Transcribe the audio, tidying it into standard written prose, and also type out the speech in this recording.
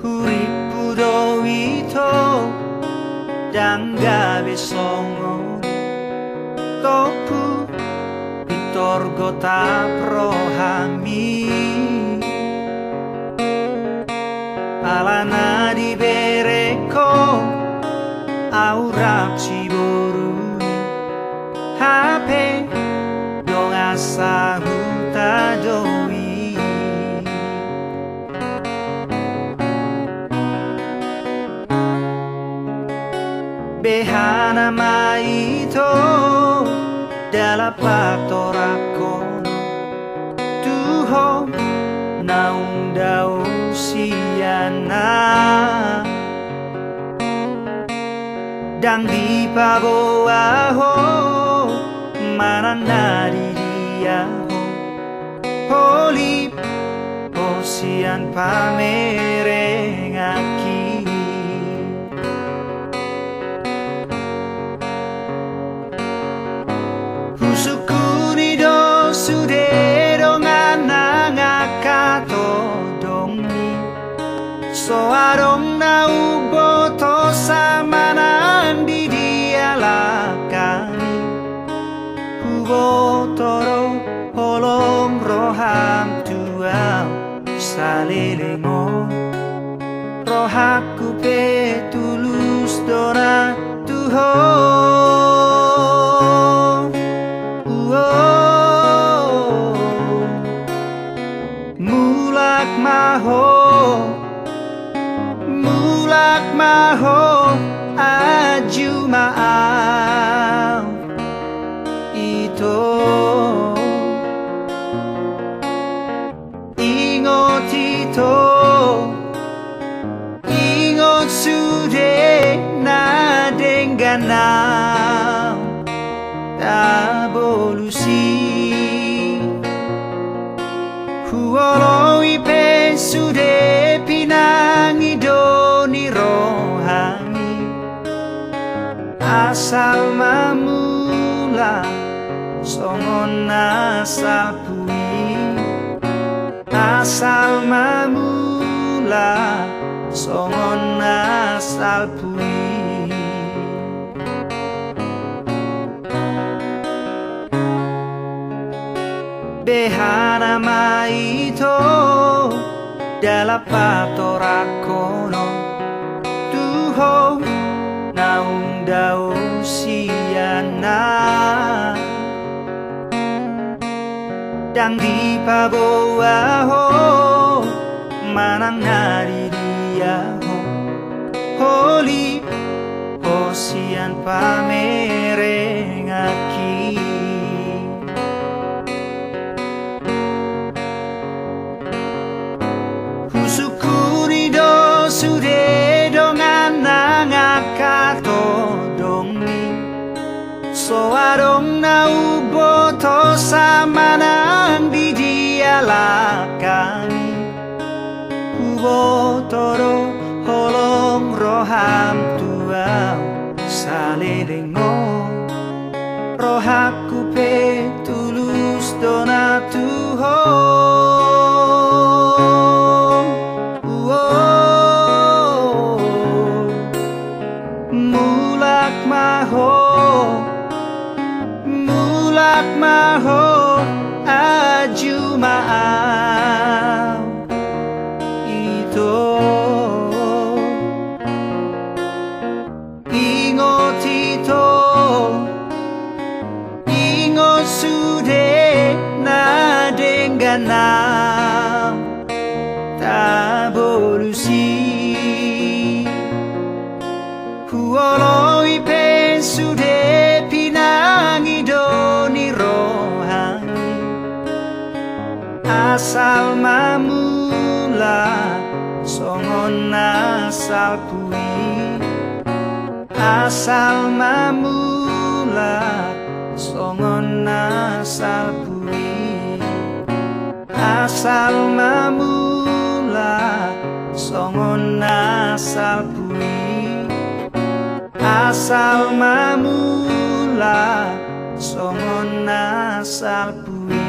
Urip budo ito dang gawe songo kopu pitorgo taprohami alana di bereko aurap ciboruni HP dong asa huta doi behana maito dalla patorakono tuho naung dau siana dang di paboaho manang nadi dia holip osian pamerengaki husukuni do sude dongan nangakato dongi so arong na uboto samanan di dia lakani ubotoro holom roham tuau salilingo rohaku petulus dona tuho mulak maho aju maaf itu ingot itu ingot sude na dengganam tabolusi huoloi pe sude pinangi doni rohani asal mamula songon asal pui asal mamula songon asal pui behana maito dalla patorakono tuho naung dau siana dang di paboaho manang nadi dia holi osian pamerengaki husukuni do sude dongan nangakato dongi so arong na uboto samanan di dia lakani ubotoro holong roham tuau salilingo rohaku petulus dona tuho mulak maho aju maaf itu ingot itu ingot sude na dengganam tabolusi huoloi pe sude pinangi doni rohani asal mamula songon asal pui asal mamula songon asal pui asal mamula songon asal pui asal mamula songon asal pui